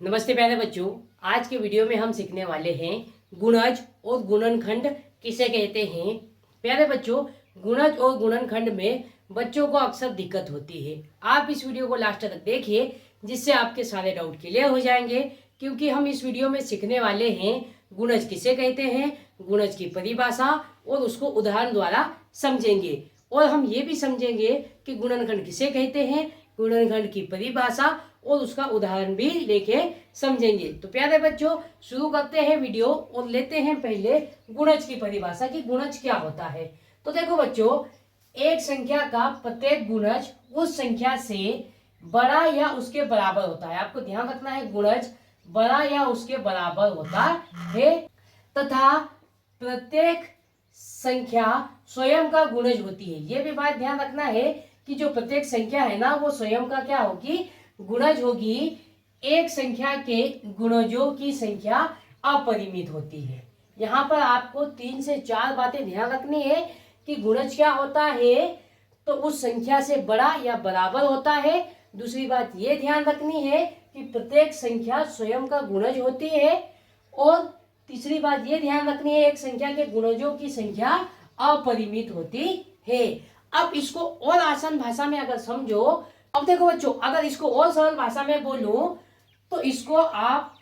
नमस्ते प्यारे बच्चों। आज के वीडियो में हम सीखने वाले हैं गुणज और गुणनखंड किसे कहते हैं। प्यारे बच्चों, गुणज और गुणनखंड में बच्चों को अक्सर दिक्कत होती है। आप इस वीडियो को लास्ट तक देखिए, जिससे आपके सारे डाउट क्लियर हो जाएंगे। क्योंकि हम इस वीडियो में सीखने वाले हैं गुणज किसे कहते हैं, गुणज की परिभाषा और उसको उदाहरण द्वारा समझेंगे। और हम ये भी समझेंगे कि गुणनखंड किसे कहते हैं, गुणनखंड की परिभाषा और उसका उदाहरण भी लेके समझेंगे। तो प्यारे बच्चों, शुरू करते हैं वीडियो और लेते हैं पहले गुणज की परिभाषा कि गुणज क्या होता है। तो देखो बच्चों, एक संख्या का प्रत्येक गुणज उस संख्या से बड़ा या उसके बराबर होता है। आपको ध्यान रखना है, गुणज बड़ा या उसके बराबर होता है तथा प्रत्येक संख्या स्वयं का गुणज होती है। ये भी बात ध्यान रखना है कि जो प्रत्येक संख्या है ना, वो स्वयं का क्या होगी, गुणज होगी। एक संख्या के गुणजों की संख्या अपरिमित होती है। यहाँ पर आपको 3 से 4 बातें ध्यान रखनी है कि गुणज क्या होता है, तो उस संख्या से बड़ा या बराबर होता है। दूसरी बात ये ध्यान रखनी है कि प्रत्येक संख्या स्वयं का गुणज होती है। और तीसरी बात ये ध्यान रखनी है, एक संख्या के गुणजों की संख्या अपरिमित होती है। अब इसको और आसान भाषा में अगर समझो, अब देखो बच्चों, अगर इसको और सरल भाषा में बोलूं तो इसको आप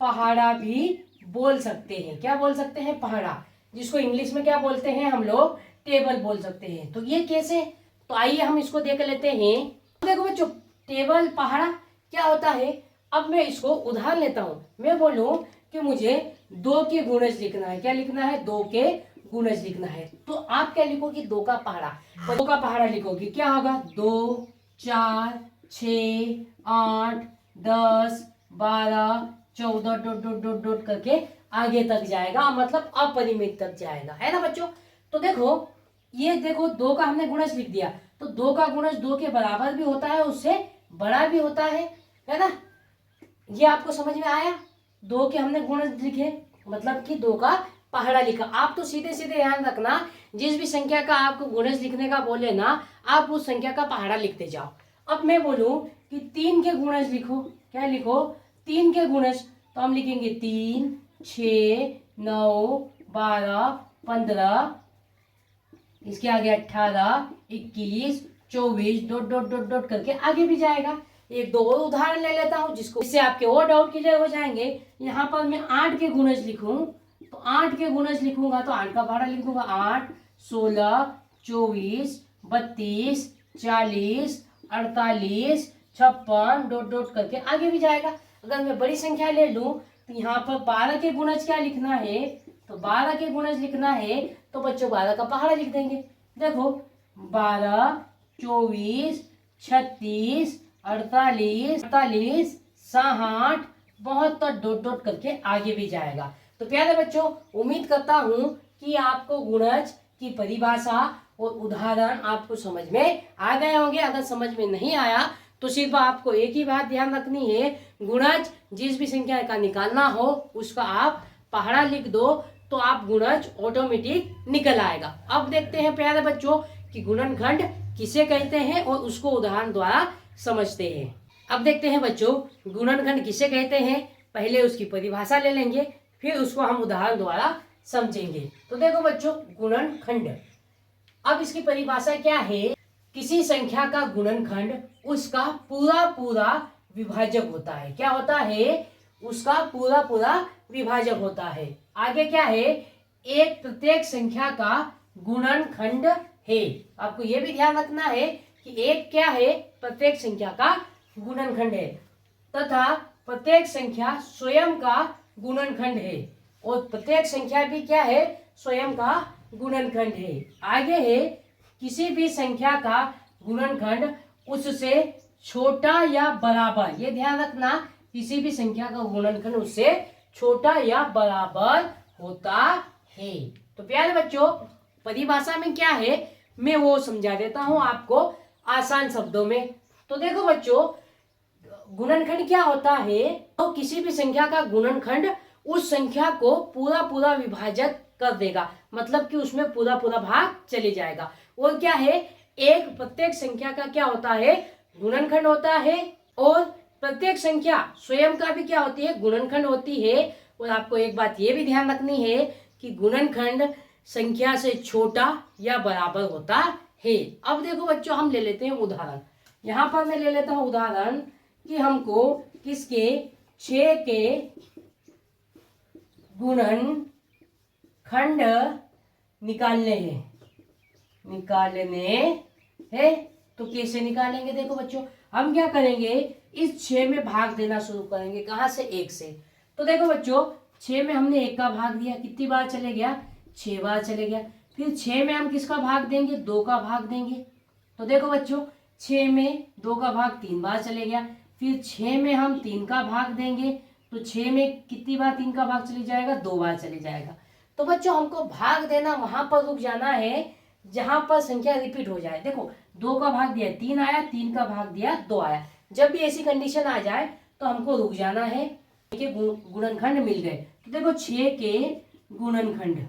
पहाड़ा भी बोल सकते हैं। क्या बोल सकते हैं? पहाड़ा, जिसको इंग्लिश में क्या बोलते हैं हम लोग, टेबल बोल सकते हैं। तो ये कैसे, तो आइए हम इसको देख लेते हैं। देखो बच्चों, टेबल पहाड़ा क्या होता है। अब मैं इसको उदाहरण लेता हूं। मैं बोलूं कि मुझे 2 के गुणज लिखना है। क्या लिखना है? 2 के गुणज लिखना है। तो आप क्या लिखोगे? 2 का पहाड़ा। 2 का पहाड़ा लिखोगे, क्या होगा? 2, 4, 6, 8, 10, 12, 14 डॉट डॉट डॉट डॉट करके आगे तक जाएगा, मतलब अपरिमित तक जाएगा, है ना बच्चों। तो देखो, ये देखो 2 का हमने गुणज लिख दिया, तो 2 का गुणज 2 के बराबर भी होता है, उससे बड़ा भी होता है ना। ये आपको समझ में आया? 2 के हमने गुणज लिखे, मतलब कि 2 का पहाड़ा लिखा। आप तो सीधे सीधे ध्यान रखना, जिस भी संख्या का आपको गुणज लिखने का बोले ना, आप उस संख्या का पहाड़ा लिखते जाओ। अब मैं बोलूं कि 3 के गुणज लिखो। क्या लिखो? 3 के गुणज। तो हम लिखेंगे 3, 6, 9, 12, 15, इसके आगे 18, 21, 24 डॉट डॉट डॉट डॉट करके आगे भी जाएगा। एक दो और उदाहरण ले लेता हूं, जिसको इससे आपके और डाउट क्लियर हो जाएंगे। यहाँ पर मैं 8 के गुणज लिखूं, तो 8 के गुणज लिखूंगा तो 8 का पहाड़ा लिख दूंगा। 8, 16, 24, 32, 40, 48, 56 डॉट डॉट करके आगे भी जाएगा। अगर मैं बड़ी संख्या ले लूं तो यहाँ पर 12 के गुणज क्या लिखना है, तो 12 के गुणज लिखना है, तो बच्चों 12 का पहाड़ा लिख देंगे। देखो 12, 24, 36, 48, 48, 60, 72 डॉट डॉट करके आगे भी जाएगा। तो प्यारे बच्चों, उम्मीद करता हूं कि आपको गुणज की परिभाषा और उदाहरण आपको समझ में आ गए होंगे। अगर समझ में नहीं आया तो सिर्फ आपको एक ही बात ध्यान रखनी है, गुणज जिस भी संख्या का निकालना हो उसका आप पहाड़ा लिख दो, तो आप गुणज ऑटोमेटिक निकल आएगा। अब देखते हैं प्यारे बच्चों कि गुणनखंड किसे कहते हैं और उसको उदाहरण द्वारा समझते हैं। अब देखते हैं बच्चों, गुणनखंड किसे कहते हैं। पहले उसकी परिभाषा ले लेंगे, फिर उसको हम उदाहरण द्वारा समझेंगे। तो देखो बच्चों, गुणनखंड, अब इसकी परिभाषा क्या है, किसी संख्या का गुणनखंड उसका पूरा पूरा विभाजक होता है। क्या होता है? उसका पूरा पूरा विभाजक होता है। आगे क्या है? एक प्रत्येक संख्या का गुणनखंड है। आपको यह भी ध्यान रखना है कि एक क्या है, प्रत्येक संख्या का गुणनखंड है, तथा प्रत्येक संख्या स्वयं का गुणनखंड है। और प्रत्येक संख्या भी क्या है, स्वयं का गुणनखंड है। आगे है, किसी भी संख्या का गुणनखंड उससे छोटा या बराबर, ये ध्यान रखना, किसी भी संख्या का गुणनखंड उससे छोटा या बराबर होता है। तो प्यारे बच्चों, परिभाषा में क्या है मैं वो समझा देता हूं आपको आसान शब्दों में। तो देखो बच्चों, गुणनखंड क्या होता है, तो किसी भी संख्या का गुणनखंड उस संख्या को पूरा पूरा विभाजक कर देगा, मतलब कि उसमें पूरा पूरा भाग चले जाएगा। और क्या है, एक प्रत्येक संख्या का क्या होता है, गुणनखंड होता है, और प्रत्येक संख्या स्वयं का भी क्या होती है, गुणनखंड होती है। और आपको एक बात ये भी ध्यान रखनी है कि गुणनखंड संख्या से छोटा या बराबर होता है। अब देखो बच्चों, हम ले लेते हैं उदाहरण। यहाँ पर मैं ले लेता हूँ उदाहरण कि हमको किसके 6 के गुणनखंड निकालने हैं। तो कैसे निकालेंगे? देखो बच्चों, हम क्या करेंगे, इस 6 में भाग देना शुरू करेंगे। कहाँ से? 1 से। तो देखो बच्चों, 6 में हमने 1 का भाग दिया, कितनी बार चले गया? 6 बार चले गया। फिर 6 में हम किसका भाग देंगे? 2 का भाग देंगे। तो देखो बच्चों, 6 में 2 का भाग 3 बार चले गया। फिर 6 में हम 3 का भाग देंगे, तो 6 में कितनी बार 3 का भाग चले जाएगा? 2 बार चले जाएगा। तो बच्चों, हमको भाग देना वहां पर रुक जाना है जहां पर संख्या रिपीट हो जाए। देखो, 2 का भाग दिया 3 आया, 3 का भाग दिया 2 आया। जब भी ऐसी कंडीशन आ जाए तो हमको रुक जाना है। देखिए, गुणनखंड मिल गए। तो देखो, 6 के गुणनखंड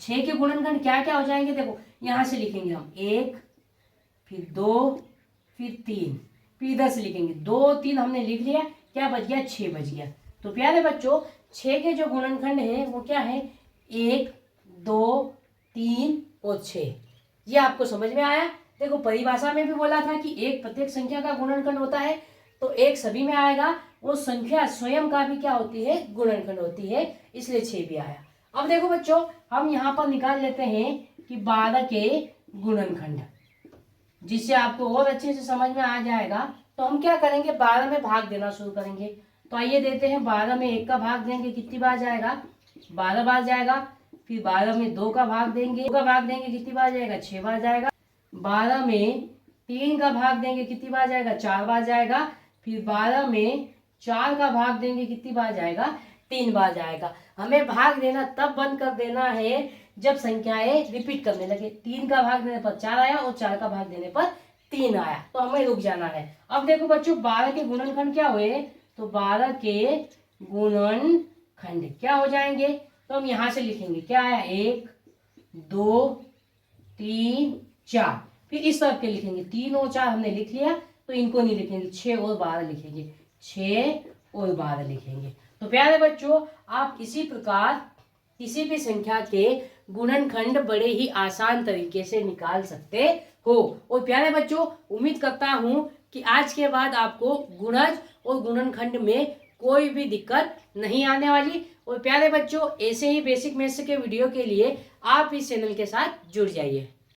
6 के गुणनखंड क्या क्या हो जाएंगे? देखो, यहां से लिखेंगे हम 1, फिर 2, फिर 3, फिर इधर से लिखेंगे 2 3 हमने लिख लिया। क्या बच गया? 6 बच गया। तो प्यारे बच्चों, 6 के जो गुणनखंड है वो क्या है? 1, 2, 3 और 6। ये आपको समझ में आया? देखो, परिभाषा में भी बोला था कि एक प्रत्येक संख्या का गुणनखंड होता है, तो एक सभी में आएगा। वो संख्या स्वयं का भी क्या होती है? गुणनखंड होती है, इसलिए 6 भी आया। अब देखो बच्चों, हम यहाँ पर निकाल लेते हैं कि 12 के गुणनखंड, जिससे आपको और अच्छे से समझ में आ जाएगा। तो हम क्या करेंगे? 12 में भाग देना शुरू करेंगे। तो आइए देते हैं, 12 में 1 का भाग देंगे, कितनी बार जाएगा? 12 बार जाएगा। फिर 12 में 2 का भाग देंगे, कितनी बार जाएगा? 6 बार जाएगा। 12 में 3 का भाग देंगे, कितनी बार जाएगा? 4 बार जाएगा। फिर 12 में 4 का भाग देंगे, कितनी बार जाएगा? 3 बार जाएगा। हमें भाग देना तब बंद कर देना है जब संख्याएं रिपीट करने लगे। 3 का भाग देने पर 4 आया और 4 का भाग देने पर 3 आया, तो हमें रुक जाना है। अब देखो बच्चों, 12 के गुणनखंड क्या हुए? तो 12 के गुणनखंड क्या हो जाएंगे? तो हम यहां से लिखेंगे, क्या आया? 1, 2, 3, 4। फिर इस तरफ के लिखेंगे, 3 और 4 हमने लिख लिया, तो इनको नहीं लिखेंगे, 6 और 12 लिखेंगे, 6 और 12 लिखेंगे। तो प्यारे बच्चों, आप इसी प्रकार किसी भी संख्या के गुणनखंड बड़े ही आसान तरीके से निकाल सकते हो। और प्यारे बच्चों, उम्मीद करता हूं कि आज के बाद आपको गुणज और गुणनखंड में कोई भी दिक्कत नहीं आने वाली। और प्यारे बच्चों, ऐसे ही बेसिक मैथ्स के वीडियो के लिए आप इस चैनल के साथ जुड़ जाइए।